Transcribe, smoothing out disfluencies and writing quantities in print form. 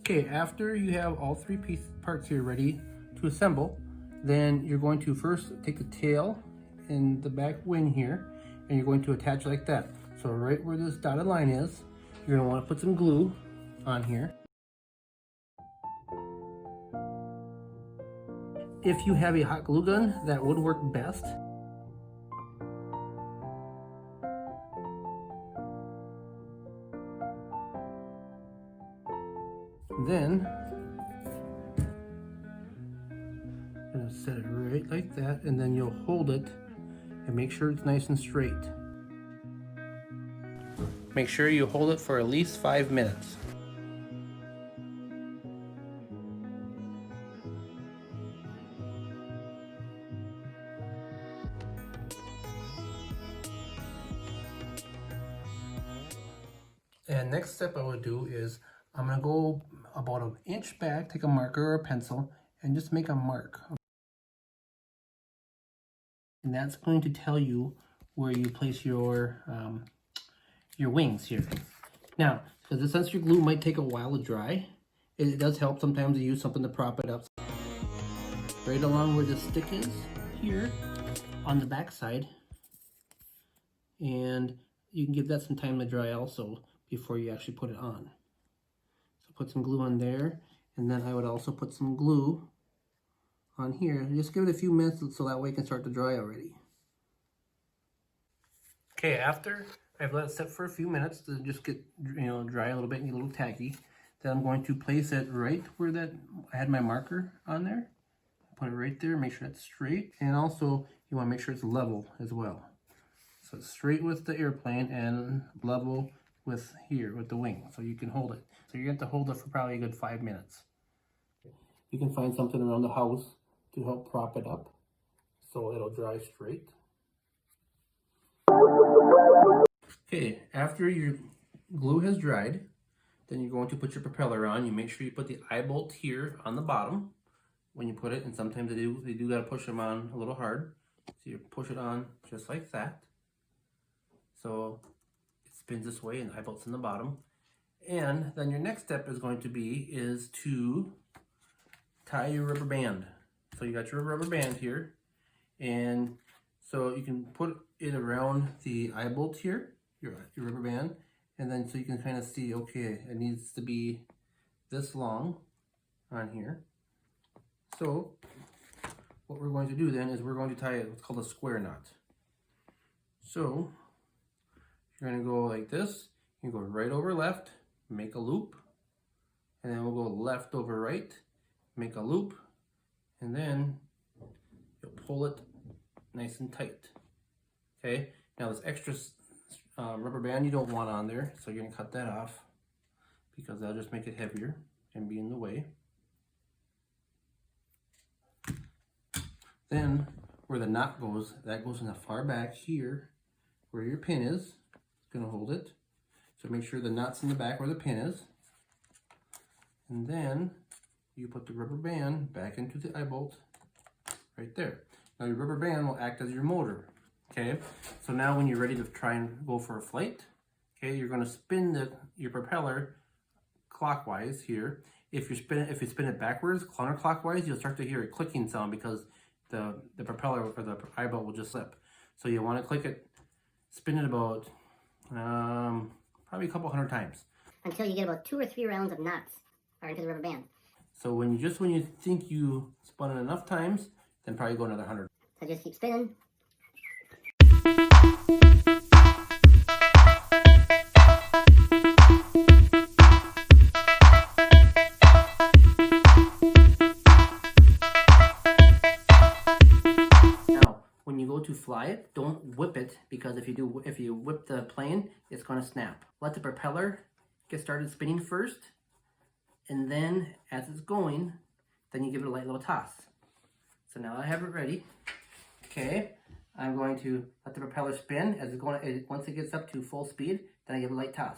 Okay, after you have all three parts here ready to assemble, then you're going to first take the tail and the back wing here, and you're going to attach like that. So right where this dotted line is, you're going to want to put some glue on here. If you have a hot glue gun, that would work best. Then I'm going to set it right like that, and then you'll hold it and make sure it's nice and straight. Make sure you hold it for at least 5 minutes. And next step I would do is I'm going to go about an inch back, take a marker or a pencil, and just make a mark. And that's going to tell you where you place your wings here. Now, because the sensor glue might take a while to dry, it does help sometimes to use something to prop it up. Right along where the stick is here on the back side, and you can give that some time to dry also before you actually put it on. So put some glue on there, and then I would also put some glue on here. Just give it a few minutes so that way it can start to dry already. Okay, after I've let it sit for a few minutes to just get dry a little bit and get a little tacky, then I'm going to place it right where that I had my marker on there. Put it right there, make sure it's straight, and also you want to make sure it's level as well. So it's straight with the airplane and level with here with the wing, so you can hold it. So you're going to have to hold it for probably a good 5 minutes. You can find something around the house to help prop it up so it'll dry straight. Okay, after your glue has dried, then you're going to put your propeller on. You make sure you put the eye bolt here on the bottom when you put it, and sometimes they do got to push them on a little hard. So you push it on just like that. So it spins this way and the eye bolt's in the bottom. And then your next step is going to be to tie your rubber band. So you got your rubber band here, and so you can put it around the eye bolt here, your rubber band, and then so you can kind of see, okay, it needs to be this long on here. So what we're going to do then is we're going to tie what's called a square knot. So you're going to go like this. You go right over left, make a loop, and then we'll go left over right, make a loop, and then you'll pull it nice and tight. Okay, now this extra rubber band you don't want on there, so you're going to cut that off because that'll just make it heavier and be in the way. Then where the knot goes, that goes in the far back here where your pin is. It's going to hold it. So make sure the knot's in the back where the pin is. And then you put the rubber band back into the eye bolt right there. Now your rubber band will act as your motor. Okay, so now when you're ready to try and go for a flight, okay, you're going to spin your propeller clockwise here. If you spin it backwards, counterclockwise, you'll start to hear a clicking sound because the propeller or the eye bolt will just slip. So you want to click it, spin it about probably a couple hundred times until you get about 2 or 3 rounds of knots or into the rubber band. So when you think you spun it enough times, then probably go another 100. So just keep spinning. Now, when you go to fly it, don't whip it, because if you whip the plane, it's going to snap. Let the propeller get started spinning first, and then as it's going, then you give it a light little toss. So now I have it ready. Okay, I'm going to let the propeller spin as it's going. Once it gets up to full speed, then I give it a light toss.